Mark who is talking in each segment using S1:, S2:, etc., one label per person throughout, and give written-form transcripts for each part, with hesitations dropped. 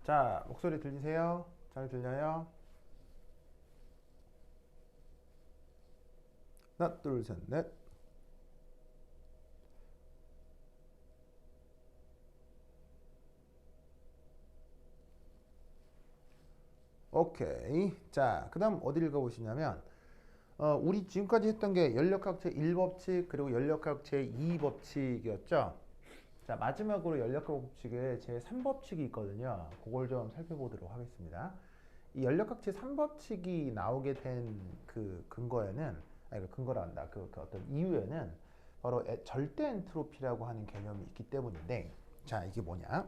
S1: 자, 목소리 들리세요? 잘 들려요? 하나, 둘, 셋, 넷. 오케이. 자, 그 다음 어디 읽어보시냐면, 우리 지금까지 했던 게 연력학체 1법칙, 그리고 연력학체 2법칙이었죠? 자, 마지막으로 연력학법칙에 제 3법칙이 있거든요. 그걸 좀 살펴보도록 하겠습니다. 이 연력학체 3법칙이 나오게 된 그 근거에는, 아니, 그 근거란다. 그 어떤 이유에는 바로 절대 엔트로피라고 하는 개념이 있기 때문인데, 자, 이게 뭐냐?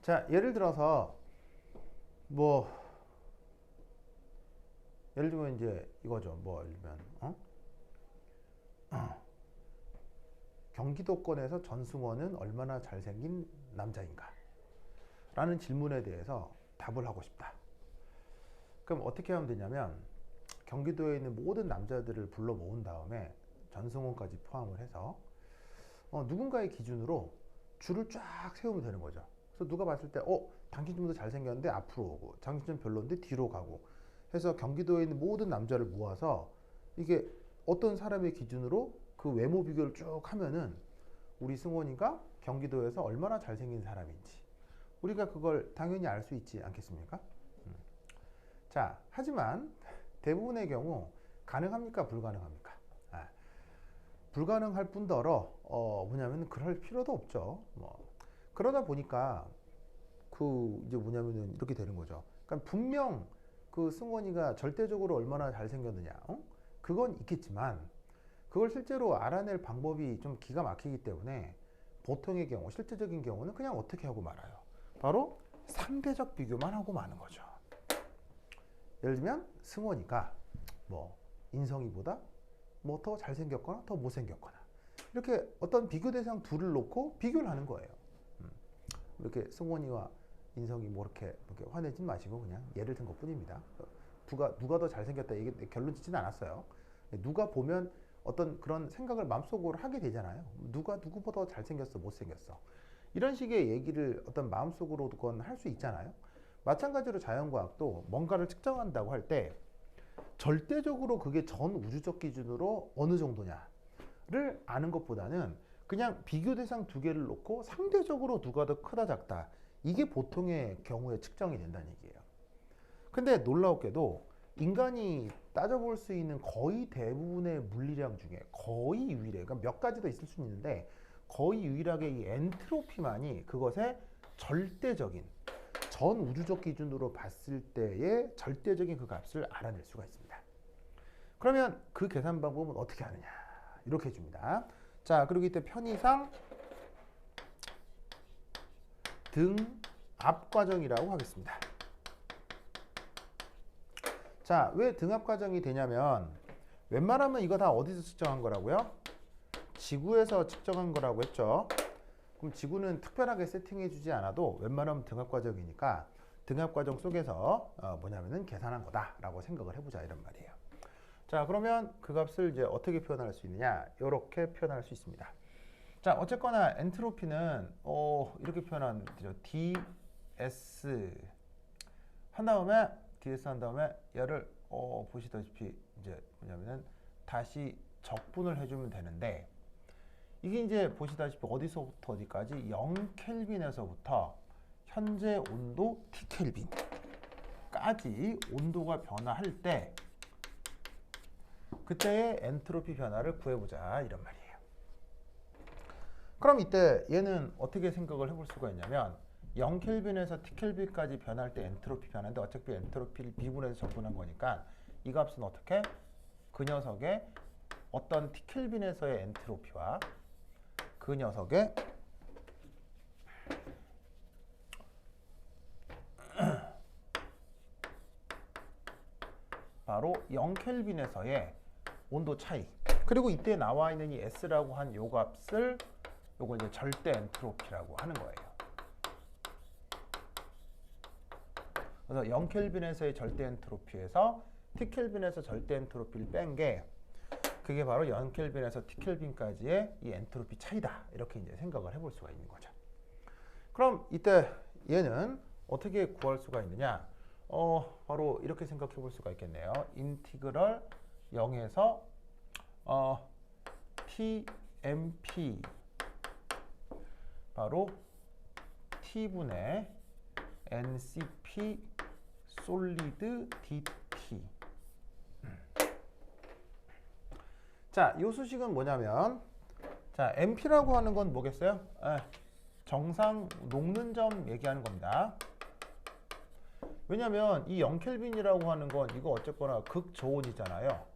S1: 자, 예를 들어서, 뭐, 예를 들면 이제 이거죠. 뭐, 예를 들면, 경기도권에서 전승원은 얼마나 잘생긴 남자인가? 라는 질문에 대해서 답을 하고 싶다. 그럼 어떻게 하면 되냐면, 경기도에 있는 모든 남자들을 불러 모은 다음에 전승원까지 포함을 해서 누군가의 기준으로 줄을 쫙 세우면 되는 거죠. 그래서 누가 봤을 때 당신 좀 더 잘생겼는데 앞으로 오고, 당신 좀 별론데 뒤로 가고 해서 경기도에 있는 모든 남자를 모아서 이게 어떤 사람의 기준으로 그 외모 비교를 쭉 하면은 우리 승원이가 경기도에서 얼마나 잘생긴 사람인지 우리가 그걸 당연히 알 수 있지 않겠습니까? 자, 하지만 대부분의 경우 가능합니까? 불가능합니까? 불가능할 뿐더러 뭐냐면 그럴 필요도 없죠. 뭐 그러다 보니까 그 이제 뭐냐면은 이렇게 되는 거죠. 그러니까 분명 그 승원이가 절대적으로 얼마나 잘생겼느냐, 그건 있겠지만 그걸 실제로 알아낼 방법이 좀 기가 막히기 때문에 보통의 경우, 실제적인 경우는 그냥 어떻게 하고 말아요. 바로 상대적 비교만 하고 마는 거죠. 예를 들면 승원이가 뭐 인성이보다 뭐 더 잘생겼거나 더 못생겼거나 이렇게 어떤 비교 대상 둘을 놓고 비교를 하는 거예요. 이렇게 승원이와 인성이 뭐 이렇게 화내지 마시고 그냥 예를 든 것뿐입니다. 누가 더 잘생겼다 이게 결론 짓지는 않았어요. 누가 보면 어떤 그런 생각을 마음속으로 하게 되잖아요. 누가 누구보다 더 잘생겼어 못생겼어 이런 식의 얘기를 어떤 마음속으로 그건 할 수 있잖아요. 마찬가지로 자연과학도 뭔가를 측정한다고 할 때 절대적으로 그게 전 우주적 기준으로 어느 정도냐를 아는 것보다는 그냥 비교 대상 두 개를 놓고 상대적으로 누가 더 크다 작다 이게 보통의 경우에 측정이 된다는 얘기예요. 근데 놀라웠게도 인간이 따져볼 수 있는 거의 대부분의 물리량 중에 거의 유일해. 그러니까 몇 가지 더 있을 수 있는데 거의 유일하게 이 엔트로피만이 그것의 절대적인 전 우주적 기준으로 봤을 때의 절대적인 그 값을 알아낼 수가 있습니다. 그러면 그 계산 방법은 어떻게 하느냐? 이렇게 해줍니다. 자, 그리고 이때 편의상 등압 과정이라고 하겠습니다. 자, 왜 등압 과정이 되냐면 웬만하면 이거 다 어디서 측정한 거라고요? 지구에서 측정한 거라고 했죠. 그럼 지구는 특별하게 세팅해 주지 않아도 웬만하면 등압 과정이니까 등압 과정 속에서 뭐냐면은 계산한 거다라고 생각을 해보자 이런 말이에요. 자, 그러면 그 값을 이제 어떻게 표현할 수 있느냐? 이렇게 표현할 수 있습니다. 자, 어쨌거나 엔트로피는 이렇게 표현하면 되죠. ds 한 다음에 ds 한 다음에 얘를 보시다시피 이제 뭐냐면은 다시 적분을 해주면 되는데 이게 이제 보시다시피 어디서부터 어디까지 0켈빈에서부터 현재 온도 T켈빈까지 온도가 변화할 때 그때의 엔트로피 변화를 구해보자 이런 말이에요. 그럼 이때 얘는 어떻게 생각을 해볼 수가 있냐면 0켈빈에서 T켈빈까지 변할 때 엔트로피 변화인데 어차피 엔트로피를 미분해서 적분한 거니까 이 값은 어떻게? 그 녀석의 어떤 T켈빈에서의 엔트로피와 그 녀석의 바로 0켈빈에서의 온도 차이. 그리고 이때 나와 있는 이 S라고 한 요 값을 요걸 이제 절대 엔트로피라고 하는 거예요. 그래서 0켈빈에서의 절대 엔트로피에서 T켈빈에서 절대 엔트로피를 뺀 게 그게 바로 0켈빈에서 T켈빈까지의 이 엔트로피 차이다. 이렇게 이제 생각을 해볼 수가 있는 거죠. 그럼 이때 얘는 어떻게 구할 수가 있느냐? 바로 이렇게 생각해 볼 수가 있겠네요. 인티그럴 0에서 TMP 바로 T분의 NCP 솔리드 DT. 자, 이 수식은 뭐냐면, 자, MP라고 하는 건 뭐겠어요? 정상 녹는 점 얘기하는 겁니다. 왜냐면 이 0켈빈이라고 하는 건 이거 어쨌거나 극저온이잖아요.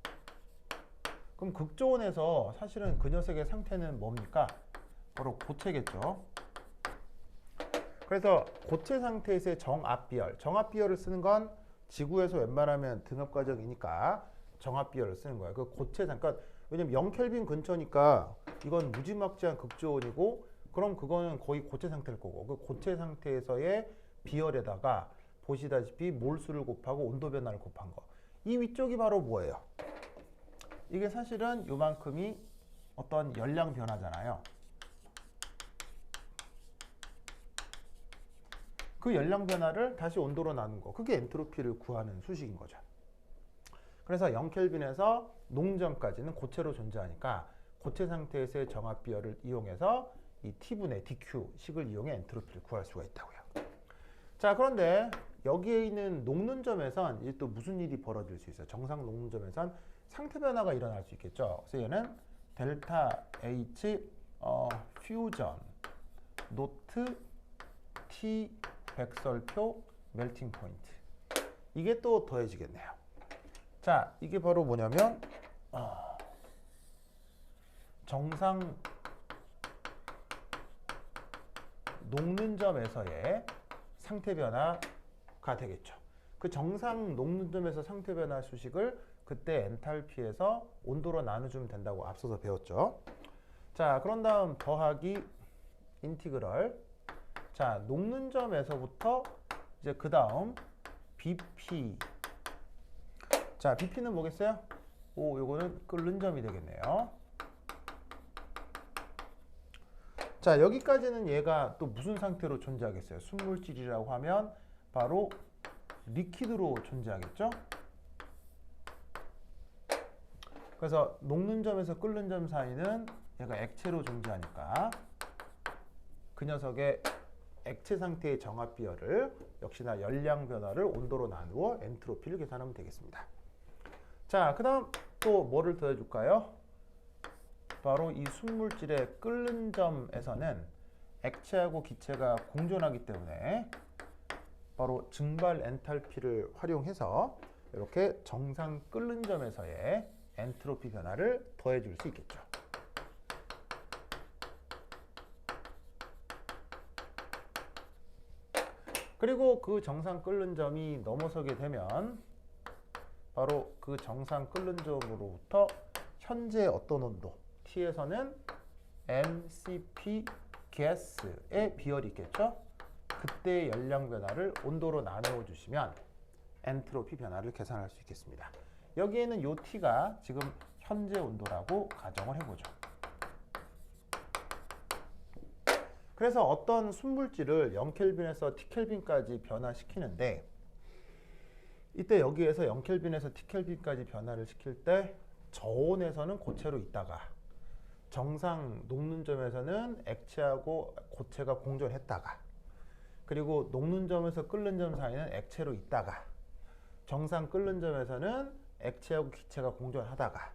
S1: 그럼 극저온에서 사실은 그 녀석의 상태는 뭡니까? 바로 고체겠죠. 그래서 고체 상태에서의 정압비열. 정압비열을 쓰는 건 지구에서 웬만하면 등압과정이니까 정압비열을 쓰는 거예요. 그 고체 상태. 그러니까 왜냐면 0켈빈 근처니까 이건 무지막지한 극저온이고 그럼 그거는 거의 고체 상태일 거고 그 고체 상태에서의 비열에다가 보시다시피 몰수를 곱하고 온도 변화를 곱한 거. 이 위쪽이 바로 뭐예요? 이게 사실은 요만큼이 어떤 열량 변화잖아요. 그 열량 변화를 다시 온도로 나눈 거. 그게 엔트로피를 구하는 수식인 거죠. 그래서 0켈빈에서 농점까지는 고체로 존재하니까 고체 상태에서의 정압 비열을 이용해서 이 T분의 DQ 식을 이용해 엔트로피를 구할 수가 있다고요. 자, 그런데 여기에 있는 녹는 점에선 이제 또 무슨 일이 벌어질 수 있어요? 정상 녹는 점에선 상태 변화가 일어날 수 있겠죠. 그래서 얘는 델타 H 퓨전 노트 T 백설표 멜팅 포인트. 이게 또 더해지겠네요. 자, 이게 바로 뭐냐면 정상 녹는 점에서의 상태 변화가 되겠죠. 그 정상 녹는 점에서 상태 변화 수식을 그때 엔탈피에서 온도로 나눠주면 된다고 앞서서 배웠죠. 자, 그런 다음 더하기 인티그럴. 자, 녹는 점에서부터 이제 그 다음 BP. 자, BP는 뭐겠어요? 요거는 끓는 점이 되겠네요. 자, 여기까지는 얘가 또 무슨 상태로 존재하겠어요? 순물질이라고 하면 바로 리퀴드로 존재하겠죠? 그래서 녹는 점에서 끓는 점 사이는 얘가 액체로 존재하니까 그 녀석의 액체 상태의 정압 비열을 역시나 열량 변화를 온도로 나누어 엔트로피를 계산하면 되겠습니다. 자, 그 다음 또 뭐를 더해줄까요? 바로 이 순물질의 끓는 점에서는 액체하고 기체가 공존하기 때문에 바로 증발 엔탈피를 활용해서 이렇게 정상 끓는 점에서의 엔트로피 변화를 더해줄 수 있겠죠. 그리고 그 정상 끓는 점이 넘어서게 되면 바로 그 정상 끓는 점으로부터 현재 어떤 온도 T에서는 NCP 가스의 비열이 있겠죠. 그때의 열량 변화를 온도로 나누어 주시면 엔트로피 변화를 계산할 수 있겠습니다. 여기에는 요 T가 지금 현재 온도라고 가정을 해보죠. 그래서 어떤 순물질을 0켈빈에서 T켈빈까지 변화시키는데 이때 여기에서 0켈빈에서 T켈빈까지 변화를 시킬 때 저온에서는 고체로 있다가 정상 녹는 점에서는 액체하고 고체가 공존했다가 그리고 녹는 점에서 끓는 점 사이는 액체로 있다가 정상 끓는 점에서는 액체하고 기체가 공존하다가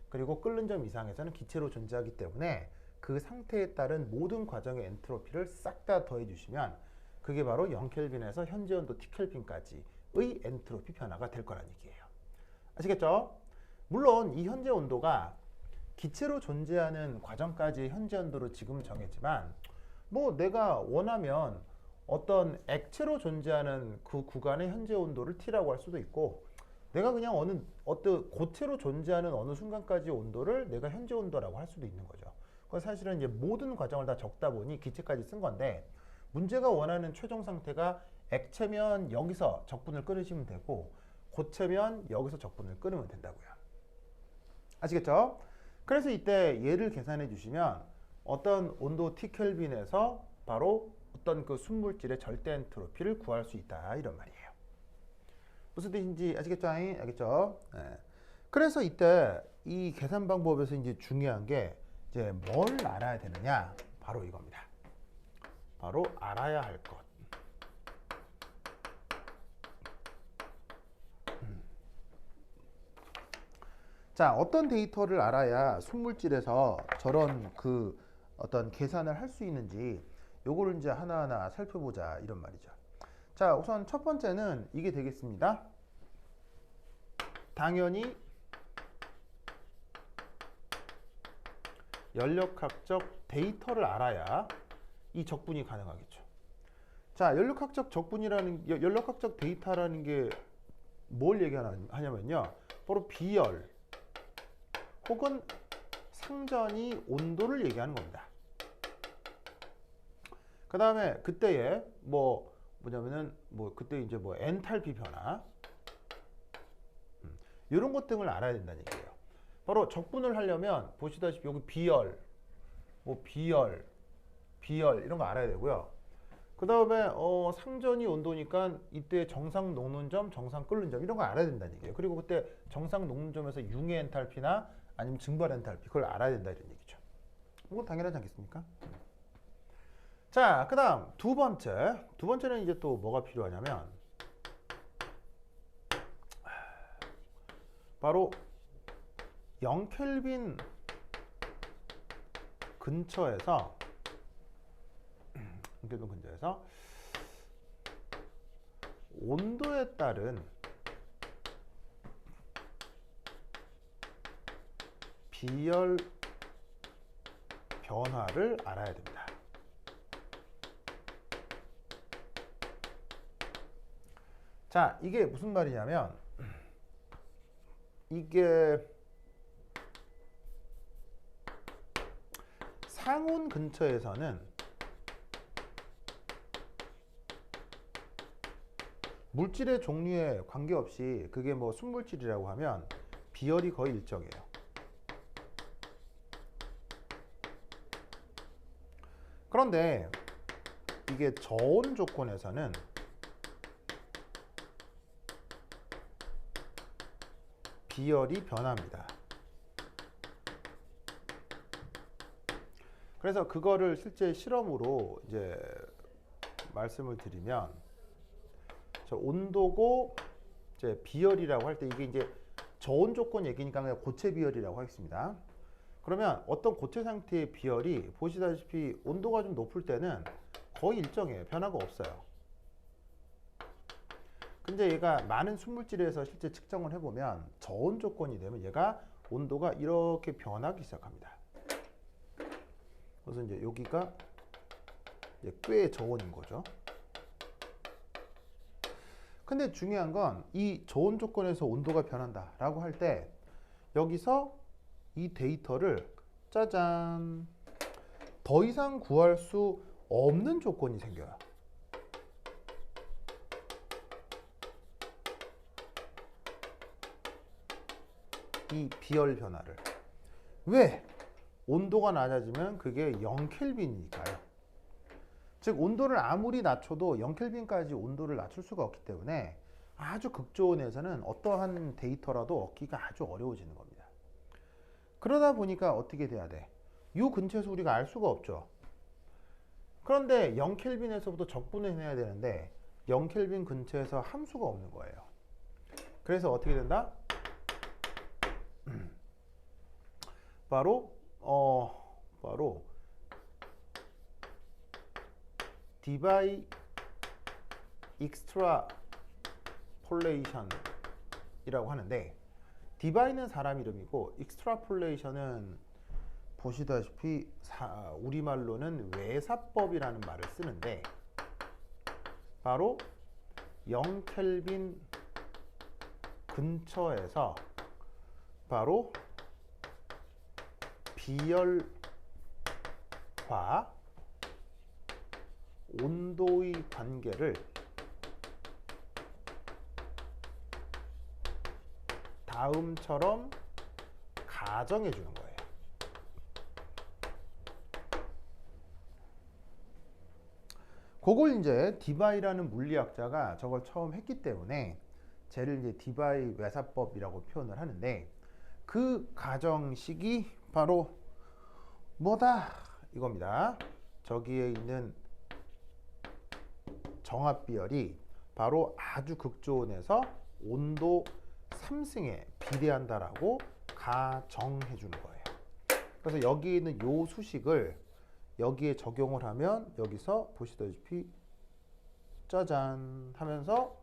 S1: 그리고 끓는 점 이상에서는 기체로 존재하기 때문에 그 상태에 따른 모든 과정의 엔트로피를 싹 다 더해 주시면 그게 바로 0켈빈에서 현재 온도 T켈빈까지의 엔트로피 변화가 될 거란 얘기예요. 아시겠죠? 물론 이 현재 온도가 기체로 존재하는 과정까지의 현재 온도로 지금 정했지만 뭐 내가 원하면 어떤 액체로 존재하는 그 구간의 현재 온도를 T라고 할 수도 있고 내가 그냥 어떤 고체로 존재하는 어느 순간까지 온도를 내가 현재 온도라고 할 수도 있는 거죠. 그건 사실은 이제 모든 과정을 다 적다 보니 기체까지 쓴 건데, 문제가 원하는 최종 상태가 액체면 여기서 적분을 끓이시면 되고, 고체면 여기서 적분을 끓이면 된다고요. 아시겠죠? 그래서 이때 얘를 계산해 주시면 어떤 온도 T켈빈에서 바로 어떤 그 순물질의 절대 엔트로피를 구할 수 있다, 이런 말이에요. 무슨 뜻인지 아시겠죠? 알겠죠? 네. 그래서 이때 이 계산 방법에서 이제 중요한 게 이제 뭘 알아야 되느냐? 바로 이겁니다. 바로 알아야 할 것. 자, 어떤 데이터를 알아야 순물질에서 저런 그 어떤 계산을 할 수 있는지 요거를 이제 하나하나 살펴보자, 이런 말이죠. 자, 우선 첫 번째는 이게 되겠습니다. 당연히 연력학적 데이터를 알아야 이 적분이 가능하겠죠. 자, 연력학적 데이터라는 게 뭘 얘기하냐면요, 바로 비열 혹은 상전이 온도를 얘기하는 겁니다. 그 다음에 그때의 뭐냐면은 그때 이제 엔탈피 변화, 이런 것 등을 알아야 된다는 얘기예요. 바로 적분을 하려면 보시다시피 여기 비열, 비열 이런 거 알아야 되고요. 그 다음에 상전이 온도니까 이때 정상 녹는 점, 정상 끓는 점, 이런 거 알아야 된다는 얘기예요. 그리고 그때 정상 녹는 점에서 융의 엔탈피나 아니면 증발 엔탈피, 그걸 알아야 된다, 이런 얘기죠. 이건 당연하지 않겠습니까? 자, 그 다음 두 번째는 이제 또 뭐가 필요하냐면 바로 0켈빈 근처에서 온도에 따른 비열 변화를 알아야 됩니다. 자, 이게 무슨 말이냐면, 이게 상온 근처에서는 물질의 종류에 관계없이 그게 순물질이라고 하면 비열이 거의 일정해요. 그런데 이게 저온 조건에서는 비열이 변합니다. 그래서 그거를 실제 실험으로 이제 말씀을 드리면, 저 온도고 이제 비열이라고 할 때, 이게 이제 저온 조건 얘기니까 그냥 고체 비열이라고 하겠습니다. 그러면 어떤 고체 상태의 비열이 보시다시피 온도가 좀 높을 때는 거의 일정해요. 변화가 없어요. 근데 얘가 많은 순물질에서 실제 측정을 해보면 저온 조건이 되면 얘가 온도가 이렇게 변하기 시작합니다. 그래서 이제 여기가 이제 꽤 저온인 거죠. 근데 중요한 건 이 저온 조건에서 온도가 변한다 라고 할 때, 여기서 이 데이터를 짜잔, 더 이상 구할 수 없는 조건이 생겨요. 이 비열 변화를. 왜? 온도가 낮아지면 그게 0켈빈이니까요. 즉 온도를 아무리 낮춰도 0켈빈까지 온도를 낮출 수가 없기 때문에 아주 극저온에서는 어떠한 데이터라도 얻기가 아주 어려워지는 겁니다. 그러다 보니까 어떻게 돼야 돼? 이 근처에서 우리가 알 수가 없죠. 그런데 0켈빈에서부터 적분을 해야 되는데 0켈빈 근처에서 함수가 없는 거예요. 그래서 어떻게 된다? 바로 디바이 익스트라폴레이션이라고 하는데, 디바이는 사람 이름이고 익스트라폴레이션은 보시다시피 우리말로는 외사법이라는 말을 쓰는데, 바로 0켈빈 근처에서 바로 비열과 온도의 관계를 다음처럼 가정해 주는 거예요. 그걸 이제 디바이라는 물리학자가 저걸 처음 했기 때문에 쟤를 이제 디바이 외사법이라고 표현을 하는데, 그 가정식이 바로 뭐다 이겁니다. 저기에 있는 정압비열이 바로 아주 극조온에서 온도 3승에 비례한다라고 가정해 주는 거예요. 그래서 여기 있는 요 수식을 여기에 적용을 하면 여기서 보시다시피 짜잔 하면서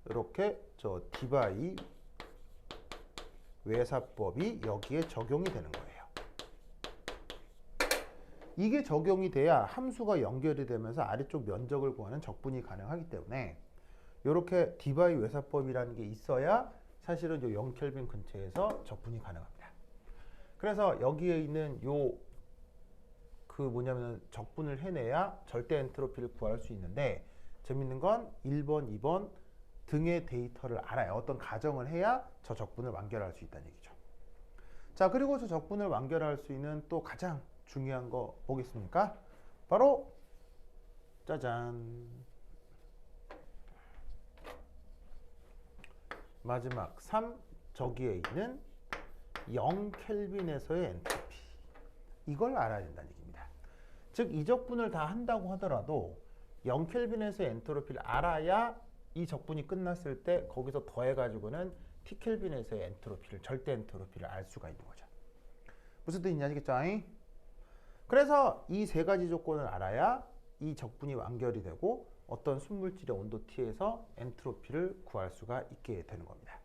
S1: 이렇게 저 디바이 외사법이 여기에 적용이 되는 거예요. 이게 적용이 돼야 함수가 연결이 되면서 아래쪽 면적을 구하는 적분이 가능하기 때문에 이렇게 디바이 외사법이라는 게 있어야 사실은 요 0켈빈 근처에서 적분이 가능합니다. 그래서 여기에 있는 요 그 뭐냐면 적분을 해내야 절대 엔트로피를 구할 수 있는데, 재밌는 건 1번, 2번 등의 데이터를 알아요. 어떤 가정을 해야 저 적분을 완결할 수 있다는 얘기죠. 자, 그리고 저 적분을 완결할 수 있는 또 가장 중요한 거 보겠습니까? 바로 짜잔, 마지막 3, 저기에 있는 0켈빈에서의 엔트로피, 이걸 알아야 된다는 얘기입니다. 즉 이 적분을 다 한다고 하더라도 0켈빈에서의 엔트로피를 알아야 이 적분이 끝났을 때 거기서 더해가지고는 T켈빈에서의 엔트로피를, 절대 엔트로피를 알 수가 있는 거죠. 무슨 뜻인지 아시겠죠? 그래서 이 세 가지 조건을 알아야 이 적분이 완결이 되고 어떤 순물질의 온도 T에서 엔트로피를 구할 수가 있게 되는 겁니다.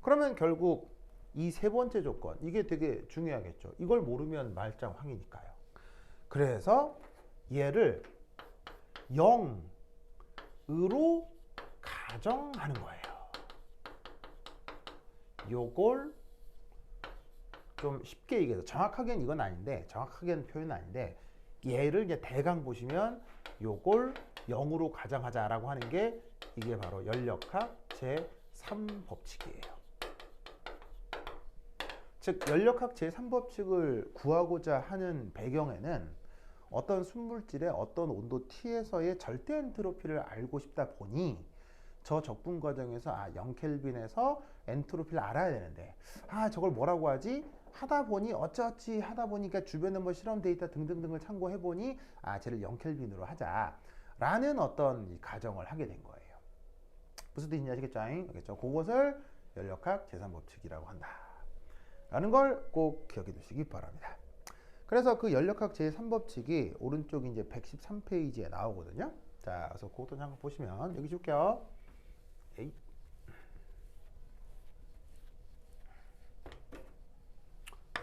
S1: 그러면 결국 이 세 번째 조건, 이게 되게 중요하겠죠. 이걸 모르면 말짱황이니까요. 그래서 얘를 0으로 가정하는 거예요. 요걸 좀 쉽게 얘기해서, 정확하게는 이건 아닌데, 정확하게는 표현은 아닌데, 얘를 이제 대강 보시면 요걸 0으로 가정하자라고 하는 게 이게 바로 연력학 제3법칙이에요. 즉 연력학 제3법칙을 구하고자 하는 배경에는 어떤 순물질의 어떤 온도 T에서의 절대 엔트로피를 알고 싶다 보니 저 적분 과정에서 0켈빈에서 엔트로피를 알아야 되는데, 저걸 뭐라고 하지? 하다 보니 어쩌지 하다 보니까 주변에 뭐 실험 데이터 등등등을 참고해 보니 쟤를 0켈빈으로 하자라는 어떤 가정을 하게 된 거예요. 무슨 뜻인지 아시겠죠? 알겠죠? 그것을 연력학 제3법칙이라고 한다 라는 걸 꼭 기억해 두시기 바랍니다. 그래서 그 연력학 제3법칙이 오른쪽 이제 113페이지에 나오거든요. 자, 그래서 그것도 잠깐 보시면, 여기 줄게요.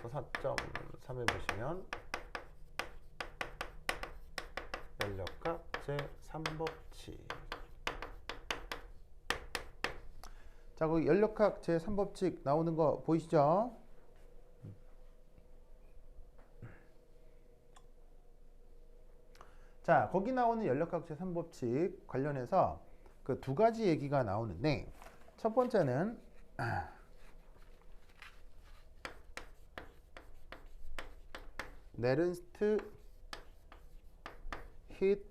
S1: 4.3에 보시면 연력학 제3법칙. 자, 그 연력학 제3법칙 나오는 거 보이시죠? 자, 거기 나오는 연력학 제3법칙 관련해서 그 두 가지 얘기가 나오는데, 첫 번째는 네른스트 히트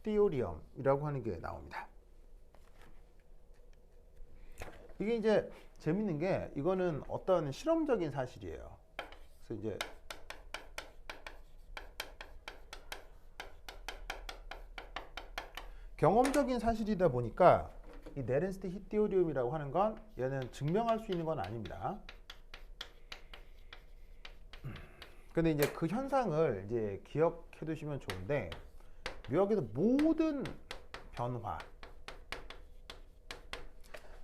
S1: 디오리엄이라고 하는 게 나옵니다. 이게 이제 재밌는 게, 이거는 어떤 실험적인 사실이에요. 그래서 이제 경험적인 사실이다 보니까 이 네른스트 히트 디오리움이라고 하는 건 얘는 증명할 수 있는 건 아닙니다. 근데 이제 그 현상을 이제 기억해 두시면 좋은데, 묘하게도 모든 변화,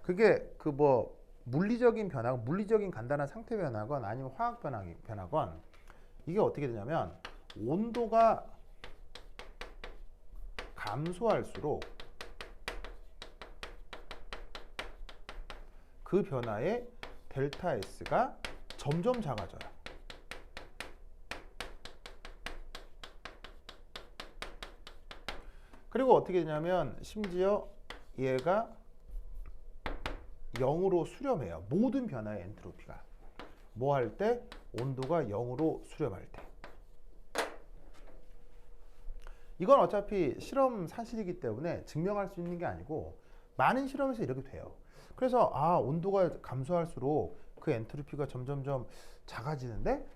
S1: 그게 그 뭐 물리적인 변화, 물리적인 간단한 상태 변화건 아니면 화학 변화건, 이게 어떻게 되냐면 온도가 감소할수록 그 변화의 델타 S가 점점 작아져요. 그리고 어떻게 되냐면 심지어 얘가 0으로 수렴해요. 모든 변화의 엔트로피가. 뭐 할 때? 온도가 0으로 수렴할 때. 이건 어차피 실험 사실이기 때문에 증명할 수 있는 게 아니고 많은 실험에서 이렇게 돼요. 그래서 온도가 감소할수록 그 엔트로피가 점점점 작아지는데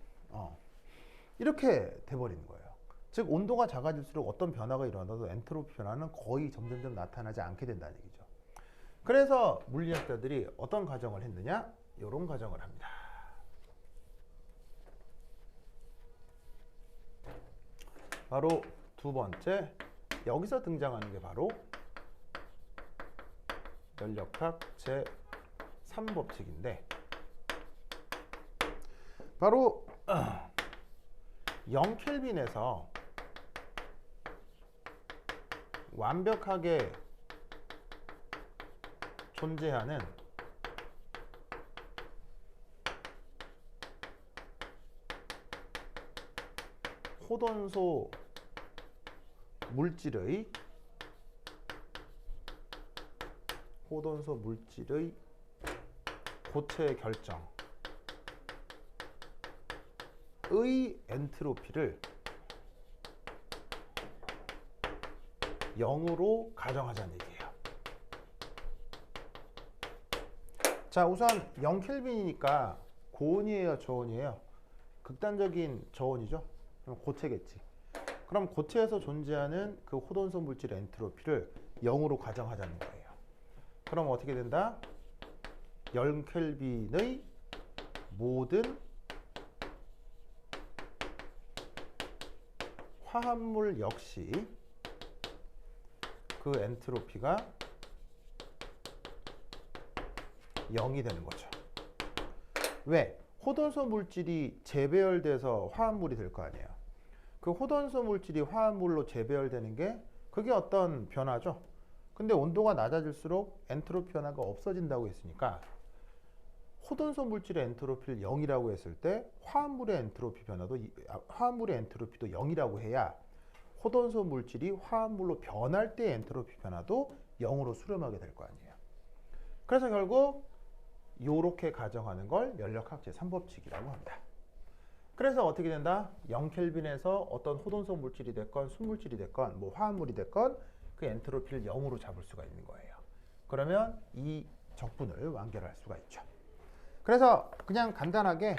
S1: 이렇게 돼버리는 거예요. 즉 온도가 작아질수록 어떤 변화가 일어나도 엔트로피 변화는 거의 점점점 나타나지 않게 된다는 얘기죠. 그래서 물리학자들이 어떤 가정을 했느냐? 이런 가정을 합니다. 바로 두 번째, 여기서 등장하는 게 바로 연력학 제3법칙인데 바로 0켈빈에서 완벽하게 존재하는 호돈소 물질의 고체 결정의 엔트로피를 0으로 가정하자는 얘기예요. 자, 우선 0켈빈이니까 고온이에요, 저온이에요? 극단적인 저온이죠. 그럼 고체겠지. 그럼 고체에서 존재하는 그 호돈소 물질의 엔트로피를 0으로 가정하자는 거예요. 그럼 어떻게 된다? 0켈빈의 모든 화합물 역시 그 엔트로피가 0이 되는 거죠. 왜? 호돈소 물질이 재배열돼서 화합물이 될 거 아니에요. 그 호돈소 물질이 화합물로 재배열되는 게 그게 어떤 변화죠. 근데 온도가 낮아질수록 엔트로피 변화가 없어진다고 했으니까 호돈소 물질의 엔트로피를 0이라고 했을 때 화합물의 엔트로피도 0이라고 해야 호돈소 물질이 화합물로 변할 때 엔트로피 변화도 0으로 수렴하게 될 거 아니에요. 그래서 결국 요렇게 가정하는 걸 연력학 제3법칙이라고 합니다. 그래서 어떻게 된다? 0켈빈에서 어떤 호돈소 물질이 됐건 순물질이 됐건 뭐 화합물이 됐건 그 엔트로피를 0으로 잡을 수가 있는 거예요. 그러면 이 적분을 완결할 수가 있죠. 그래서 그냥 간단하게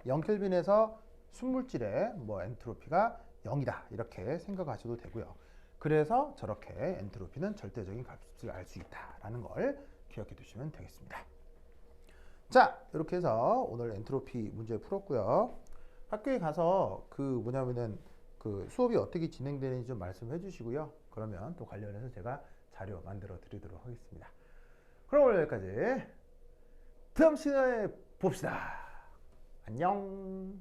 S1: 0켈빈에서 순물질의 뭐 엔트로피가 0이다 이렇게 생각하셔도 되고요. 그래서 저렇게 엔트로피는 절대적인 값을 알 수 있다라는 걸 기억해 두시면 되겠습니다. 자, 이렇게 해서 오늘 엔트로피 문제 풀었고요. 학교에 가서 그 수업이 어떻게 진행되는지 좀 말씀해 주시고요. 그러면 또 관련해서 제가 자료 만들어 드리도록 하겠습니다. 그럼 오늘 여기까지. 다음 시간에 봅시다. 안녕.